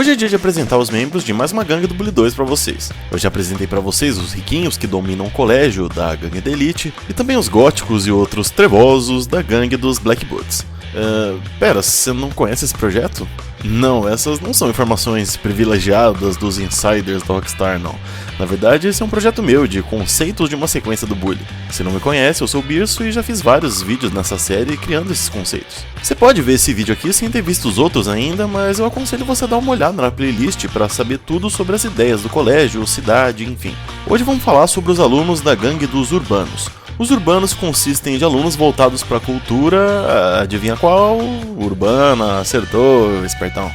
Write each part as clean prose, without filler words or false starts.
Hoje é dia de apresentar os membros de mais uma gangue do Bully 2 pra vocês. Eu já apresentei pra vocês os riquinhos que dominam o colégio da gangue da Elite e também os góticos e outros trevosos da gangue dos Black Boots. Pera, você não conhece esse projeto? Não, essas não são informações privilegiadas dos insiders da Rockstar, não. Na verdade, esse é um projeto meu, de conceitos de uma sequência do Bully. Se não me conhece, eu sou o Birso e já fiz vários vídeos nessa série criando esses conceitos. Você pode ver esse vídeo aqui sem ter visto os outros ainda, mas eu aconselho você a dar uma olhada na playlist para saber tudo sobre as ideias do colégio, cidade, enfim. Hoje vamos falar sobre os alunos da gangue dos Urbanos. Os Urbanos consistem de alunos voltados para a cultura, adivinha qual? Urbana, acertou, espertão.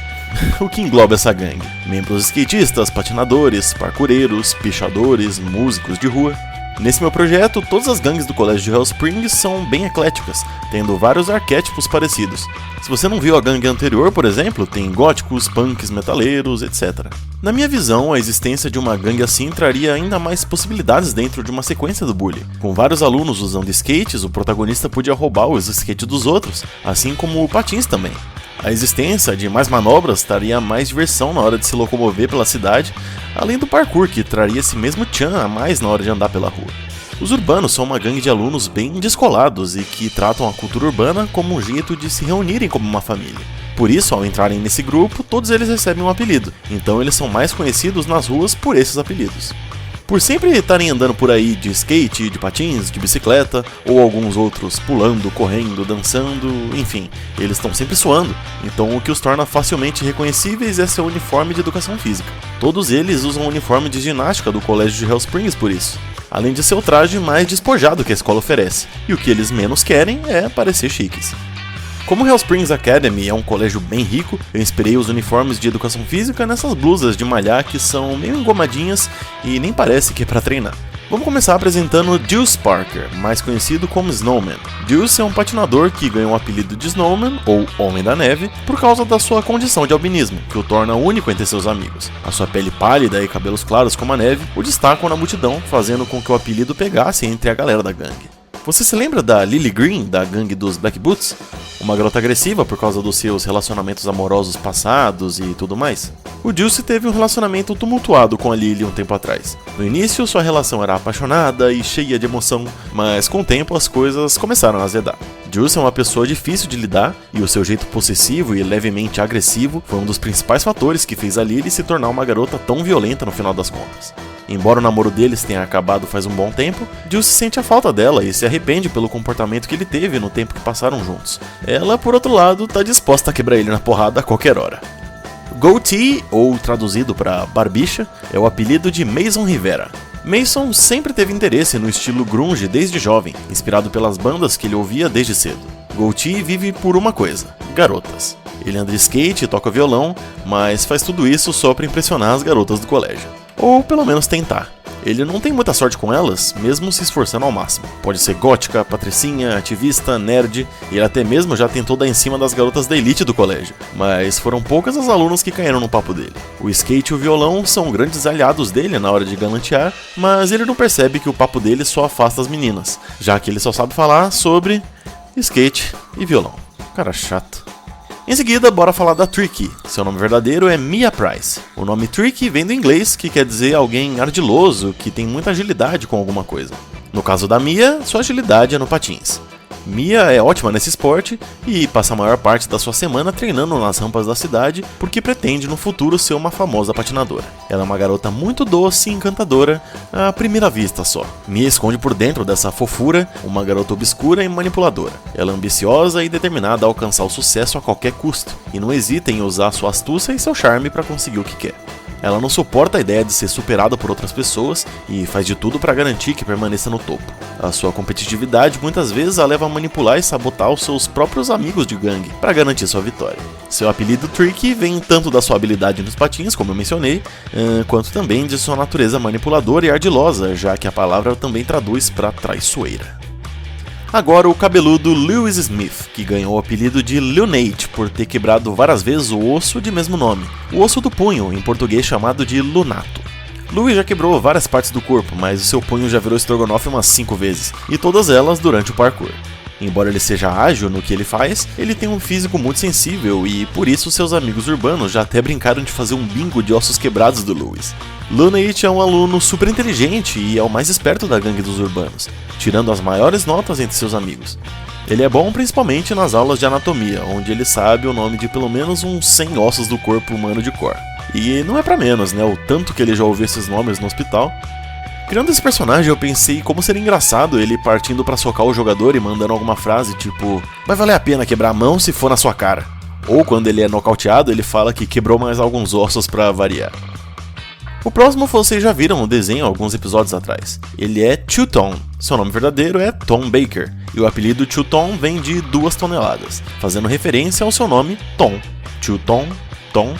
O que engloba essa gangue? Membros skatistas, patinadores, parkoureiros, pichadores, músicos de rua. Nesse meu projeto, todas as gangues do colégio de Hellspring são bem ecléticas, tendo vários arquétipos parecidos. Se você não viu a gangue anterior, por exemplo, tem góticos, punks, metaleiros, etc. Na minha visão, a existência de uma gangue assim traria ainda mais possibilidades dentro de uma sequência do Bully. Com vários alunos usando skates, o protagonista podia roubar os skates dos outros, assim como o patins também. A existência de mais manobras traria mais diversão na hora de se locomover pela cidade, além do parkour, que traria esse mesmo tchan a mais na hora de andar pela rua. Os Urbanos são uma gangue de alunos bem descolados e que tratam a cultura urbana como um jeito de se reunirem como uma família. Por isso, ao entrarem nesse grupo, todos eles recebem um apelido, então eles são mais conhecidos nas ruas por esses apelidos. Por sempre estarem andando por aí de skate, de patins, de bicicleta, ou alguns outros pulando, correndo, dançando, enfim, eles estão sempre suando, então o que os torna facilmente reconhecíveis é seu uniforme de educação física. Todos eles usam o uniforme de ginástica do colégio de Hellsprings por isso, além de seu traje mais despojado que a escola oferece, e o que eles menos querem é parecer chiques. Como Hellsprings Academy é um colégio bem rico, eu inspirei os uniformes de educação física nessas blusas de malhar que são meio engomadinhas e nem parece que é pra treinar. Vamos começar apresentando Deuce Parker, mais conhecido como Snowman. Deuce é um patinador que ganhou o apelido de Snowman, ou Homem da Neve, por causa da sua condição de albinismo, que o torna único entre seus amigos. A sua pele pálida e cabelos claros como a neve o destacam na multidão, fazendo com que o apelido pegasse entre a galera da gangue. Você se lembra da Lily Green, da gangue dos Black Boots? Uma garota agressiva por causa dos seus relacionamentos amorosos passados e tudo mais? O Deuce teve um relacionamento tumultuado com a Lily um tempo atrás. No início, sua relação era apaixonada e cheia de emoção, mas com o tempo as coisas começaram a azedar. Deuce é uma pessoa difícil de lidar e o seu jeito possessivo e levemente agressivo foi um dos principais fatores que fez a Lily se tornar uma garota tão violenta no final das contas. Embora o namoro deles tenha acabado faz um bom tempo, Deuce sente a falta dela e se arrepende pelo comportamento que ele teve no tempo que passaram juntos. Ela, por outro lado, tá disposta a quebrar ele na porrada a qualquer hora. Goatee, ou traduzido para Barbicha, é o apelido de Mason Rivera. Mason sempre teve interesse no estilo grunge desde jovem, inspirado pelas bandas que ele ouvia desde cedo. Goatee vive por uma coisa: garotas. Ele anda de skate e toca violão, mas faz tudo isso só para impressionar as garotas do colégio. Ou pelo menos tentar. Ele não tem muita sorte com elas, mesmo se esforçando ao máximo. Pode ser gótica, patricinha, ativista, nerd, e ele até mesmo já tentou dar em cima das garotas da elite do colégio. Mas foram poucas as alunas que caíram no papo dele. O skate e o violão são grandes aliados dele na hora de galantear, mas ele não percebe que o papo dele só afasta as meninas, já que ele só sabe falar sobre skate e violão. Cara chato. Em seguida, bora falar da Tricky. Seu nome verdadeiro é Mia Price. O nome Tricky vem do inglês, que quer dizer alguém ardiloso, que tem muita agilidade com alguma coisa. No caso da Mia, sua agilidade é no patins. Mia é ótima nesse esporte e passa a maior parte da sua semana treinando nas rampas da cidade porque pretende no futuro ser uma famosa patinadora. Ela é uma garota muito doce e encantadora à primeira vista só. Mia esconde por dentro dessa fofura uma garota obscura e manipuladora. Ela é ambiciosa e determinada a alcançar o sucesso a qualquer custo e não hesita em usar sua astúcia e seu charme para conseguir o que quer. Ela não suporta a ideia de ser superada por outras pessoas e faz de tudo para garantir que permaneça no topo. A sua competitividade muitas vezes a leva a manipular e sabotar os seus próprios amigos de gangue para garantir sua vitória. Seu apelido Tricky vem tanto da sua habilidade nos patins, como eu mencionei, quanto também de sua natureza manipuladora e ardilosa, já que a palavra também traduz para traiçoeira. Agora o cabeludo Lewis Smith, que ganhou o apelido de Lunate por ter quebrado várias vezes o osso de mesmo nome, o osso do punho, em português chamado de lunato. Louis já quebrou várias partes do corpo, mas o seu punho já virou estrogonofe umas 5 vezes, e todas elas durante o parkour. Embora ele seja ágil no que ele faz, ele tem um físico muito sensível e por isso seus amigos urbanos já até brincaram de fazer um bingo de ossos quebrados do Lewis. Lunate é um aluno super inteligente e é o mais esperto da gangue dos urbanos, tirando as maiores notas entre seus amigos. Ele é bom principalmente nas aulas de anatomia, onde ele sabe o nome de pelo menos uns 100 ossos do corpo humano de cor. E não é pra menos, né, o tanto que ele já ouviu esses nomes no hospital. Criando esse personagem eu pensei como seria engraçado ele partindo pra socar o jogador e mandando alguma frase tipo "vai valer a pena quebrar a mão se for na sua cara". Ou quando ele é nocauteado ele fala que quebrou mais alguns ossos pra variar. O próximo vocês já viram no desenho alguns episódios atrás. Ele é Two-Tone, seu nome verdadeiro é Tom Baker, e o apelido Two-Tone vem de 2 toneladas, fazendo referência ao seu nome Tom. Two-Tone, Tom,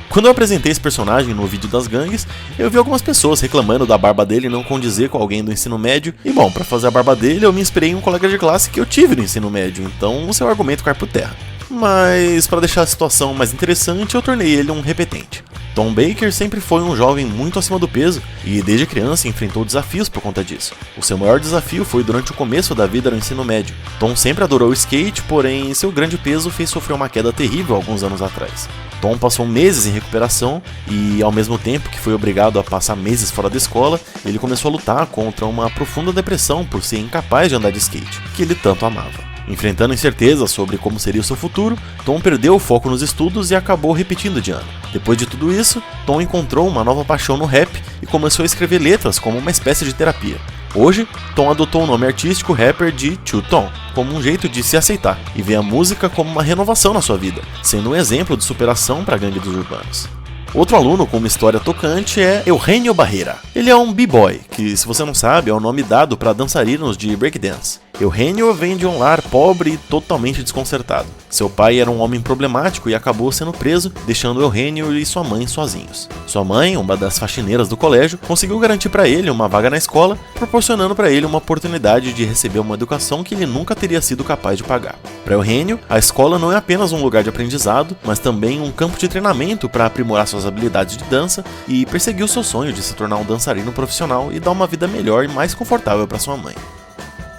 Quando eu apresentei esse personagem no vídeo das gangues, eu vi algumas pessoas reclamando da barba dele não condizer com alguém do ensino médio, e bom, pra fazer a barba dele eu me inspirei em um colega de classe que eu tive no ensino médio, então o seu argumento cai por terra. Mas, para deixar a situação mais interessante, eu tornei ele um repetente. Tom Baker sempre foi um jovem muito acima do peso e desde criança enfrentou desafios por conta disso. O seu maior desafio foi durante o começo da vida no ensino médio. Tom sempre adorou o skate, porém seu grande peso fez sofrer uma queda terrível alguns anos atrás. Tom passou meses em recuperação e, ao mesmo tempo que foi obrigado a passar meses fora da escola, ele começou a lutar contra uma profunda depressão por ser incapaz de andar de skate, que ele tanto amava. Enfrentando incertezas sobre como seria o seu futuro, Tom perdeu o foco nos estudos e acabou repetindo de ano. Depois de tudo isso, Tom encontrou uma nova paixão no rap e começou a escrever letras como uma espécie de terapia. Hoje, Tom adotou o nome artístico rapper de Two-Tone, como um jeito de se aceitar, e vê a música como uma renovação na sua vida, sendo um exemplo de superação para a gangue dos urbanos. Outro aluno com uma história tocante é Eugenio Barreira. Ele é um b-boy, que se você não sabe é o nome dado para dançarinos de breakdance. Eugenio vem de um lar pobre e totalmente desconcertado. Seu pai era um homem problemático e acabou sendo preso, deixando Eugenio e sua mãe sozinhos. Sua mãe, uma das faxineiras do colégio, conseguiu garantir para ele uma vaga na escola, proporcionando para ele uma oportunidade de receber uma educação que ele nunca teria sido capaz de pagar. Para Eugenio, a escola não é apenas um lugar de aprendizado, mas também um campo de treinamento para aprimorar suas habilidades de dança e perseguir o seu sonho de se tornar um dançarino profissional e dar uma vida melhor e mais confortável para sua mãe.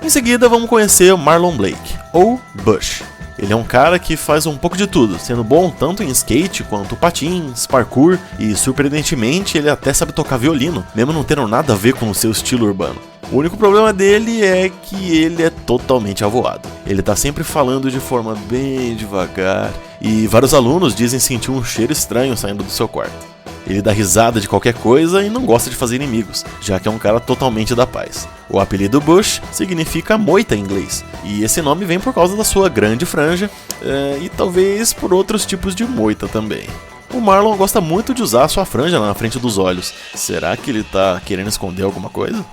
Em seguida, vamos conhecer Marlon Blake, ou Bush. Ele é um cara que faz um pouco de tudo, sendo bom tanto em skate quanto patins, parkour e, surpreendentemente, ele até sabe tocar violino, mesmo não tendo nada a ver com o seu estilo urbano. O único problema dele é que ele é totalmente avoado. Ele tá sempre falando de forma bem devagar e vários alunos dizem sentir um cheiro estranho saindo do seu quarto. Ele dá risada de qualquer coisa e não gosta de fazer inimigos, já que é um cara totalmente da paz. O apelido Bush significa moita em inglês, e esse nome vem por causa da sua grande franja e talvez por outros tipos de moita também. O Marlon gosta muito de usar a sua franja na frente dos olhos. Será que ele tá querendo esconder alguma coisa?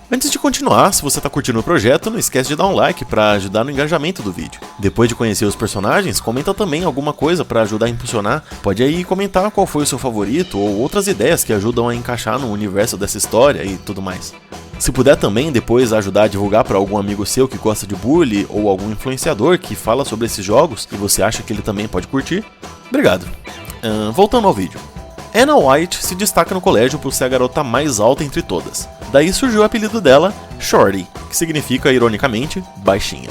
Antes de continuar, se você está curtindo o projeto, não esquece de dar um like para ajudar no engajamento do vídeo. Depois de conhecer os personagens, comenta também alguma coisa para ajudar a impulsionar. Pode aí comentar qual foi o seu favorito ou outras ideias que ajudam a encaixar no universo dessa história e tudo mais. Se puder também depois ajudar a divulgar para algum amigo seu que gosta de bully ou algum influenciador que fala sobre esses jogos e você acha que ele também pode curtir, obrigado. Voltando ao vídeo. Anna White se destaca no colégio por ser a garota mais alta entre todas. Daí surgiu o apelido dela, Shorty, que significa, ironicamente, baixinha.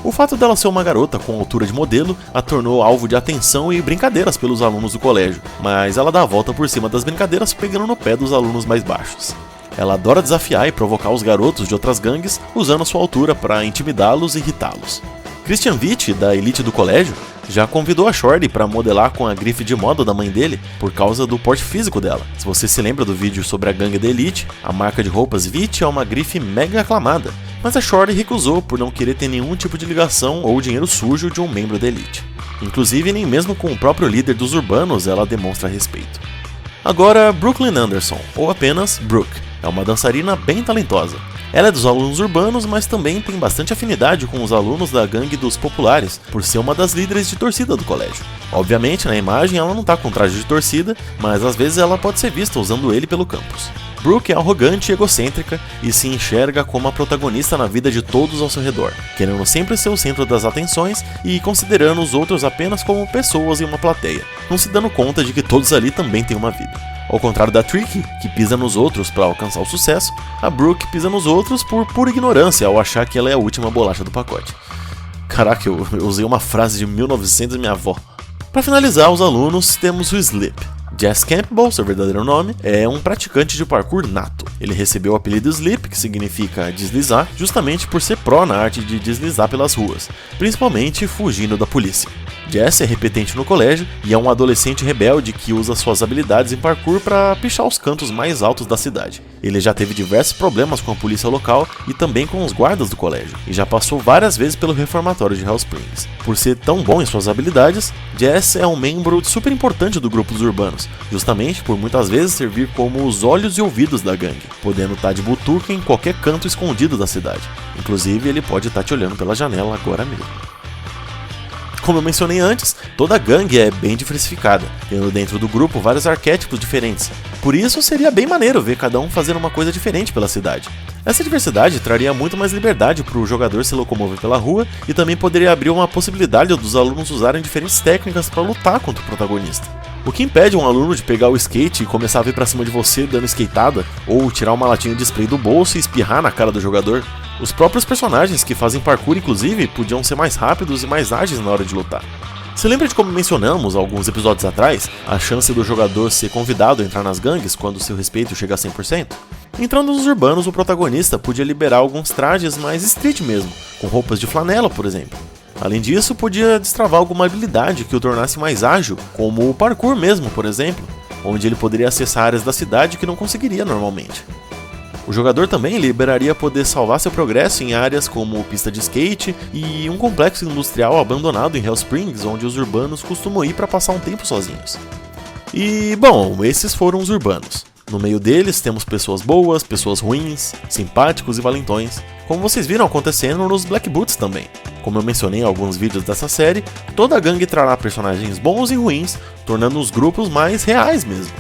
O fato dela ser uma garota com altura de modelo a tornou alvo de atenção e brincadeiras pelos alunos do colégio, mas ela dá a volta por cima das brincadeiras pegando no pé dos alunos mais baixos. Ela adora desafiar e provocar os garotos de outras gangues usando sua altura para intimidá-los e irritá-los. Christian Witt, da elite do colégio, já convidou a Shorty para modelar com a grife de moda da mãe dele por causa do porte físico dela. Se você se lembra do vídeo sobre a gangue da elite, a marca de roupas Witt é uma grife mega aclamada, mas a Shorty recusou por não querer ter nenhum tipo de ligação ou dinheiro sujo de um membro da elite. Inclusive, nem mesmo com o próprio líder dos urbanos ela demonstra respeito. Agora, Brooklyn Anderson, ou apenas Brooke, é uma dançarina bem talentosa. Ela é dos alunos urbanos, mas também tem bastante afinidade com os alunos da gangue dos populares, por ser uma das líderes de torcida do colégio. Obviamente, na imagem ela não tá com traje de torcida, mas às vezes ela pode ser vista usando ele pelo campus. Brooke é arrogante e egocêntrica e se enxerga como a protagonista na vida de todos ao seu redor, querendo sempre ser o centro das atenções e considerando os outros apenas como pessoas em uma plateia, não se dando conta de que todos ali também têm uma vida. Ao contrário da Tricky, que pisa nos outros para alcançar o sucesso, a Brooke pisa nos outros por pura ignorância ao achar que ela é a última bolacha do pacote. Caraca, eu usei uma frase de 1900 da minha avó. Para finalizar, os alunos, temos o Slip. Jess Campbell, seu verdadeiro nome, é um praticante de parkour nato. Ele recebeu o apelido Slip, que significa deslizar, justamente por ser pró na arte de deslizar pelas ruas, principalmente fugindo da polícia. Jess é repetente no colégio e é um adolescente rebelde que usa suas habilidades em parkour para pichar os cantos mais altos da cidade. Ele já teve diversos problemas com a polícia local e também com os guardas do colégio, e já passou várias vezes pelo reformatório de Hell Springs. Por ser tão bom em suas habilidades, Jess é um membro super importante do grupo dos urbanos, justamente por muitas vezes servir como os olhos e ouvidos da gangue, podendo estar de butuca em qualquer canto escondido da cidade. Inclusive, ele pode estar te olhando pela janela agora mesmo. Como eu mencionei antes, toda a gangue é bem diversificada, tendo dentro do grupo vários arquétipos diferentes. Por isso, seria bem maneiro ver cada um fazendo uma coisa diferente pela cidade. Essa diversidade traria muito mais liberdade para o jogador se locomover pela rua e também poderia abrir uma possibilidade dos alunos usarem diferentes técnicas para lutar contra o protagonista. O que impede um aluno de pegar o skate e começar a vir pra cima de você dando skateada, ou tirar uma latinha de spray do bolso e espirrar na cara do jogador? Os próprios personagens que fazem parkour, inclusive, podiam ser mais rápidos e mais ágeis na hora de lutar. Você lembra de como mencionamos alguns episódios atrás a chance do jogador ser convidado a entrar nas gangues quando seu respeito chega a 100%? Entrando nos urbanos, o protagonista podia liberar alguns trajes mais street mesmo, com roupas de flanela, por exemplo. Além disso, podia destravar alguma habilidade que o tornasse mais ágil, como o parkour mesmo, por exemplo, onde ele poderia acessar áreas da cidade que não conseguiria normalmente. O jogador também liberaria poder salvar seu progresso em áreas como pista de skate e um complexo industrial abandonado em Hell Springs, onde os urbanos costumam ir para passar um tempo sozinhos. E, bom, esses foram os urbanos. No meio deles temos pessoas boas, pessoas ruins, simpáticos e valentões, como vocês viram acontecendo nos Black Boots também. Como eu mencionei em alguns vídeos dessa série, toda a gangue trará personagens bons e ruins, tornando os grupos mais reais mesmo.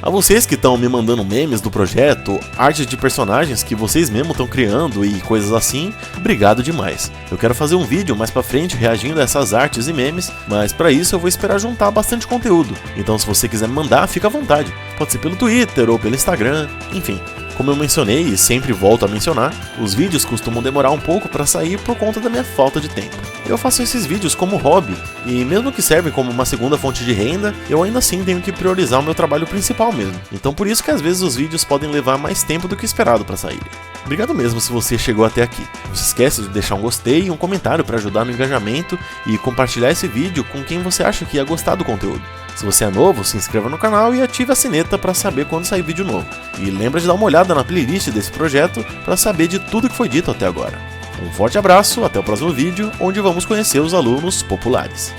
A vocês que estão me mandando memes do projeto, artes de personagens que vocês mesmos estão criando e coisas assim, obrigado demais. Eu quero fazer um vídeo mais pra frente reagindo a essas artes e memes, mas pra isso eu vou esperar juntar bastante conteúdo. Então se você quiser me mandar, fica à vontade. Pode ser pelo Twitter ou pelo Instagram, enfim. Como eu mencionei e sempre volto a mencionar, os vídeos costumam demorar um pouco para sair por conta da minha falta de tempo. Eu faço esses vídeos como hobby, e mesmo que servem como uma segunda fonte de renda, eu ainda assim tenho que priorizar o meu trabalho principal mesmo. Então por isso que às vezes os vídeos podem levar mais tempo do que esperado para saírem. Obrigado mesmo se você chegou até aqui. Não se esqueça de deixar um gostei e um comentário para ajudar no engajamento e compartilhar esse vídeo com quem você acha que ia gostar do conteúdo. Se você é novo, se inscreva no canal e ative a sineta para saber quando sair vídeo novo. E lembra de dar uma olhada na playlist desse projeto para saber de tudo que foi dito até agora. Um forte abraço, até o próximo vídeo, onde vamos conhecer os alunos populares.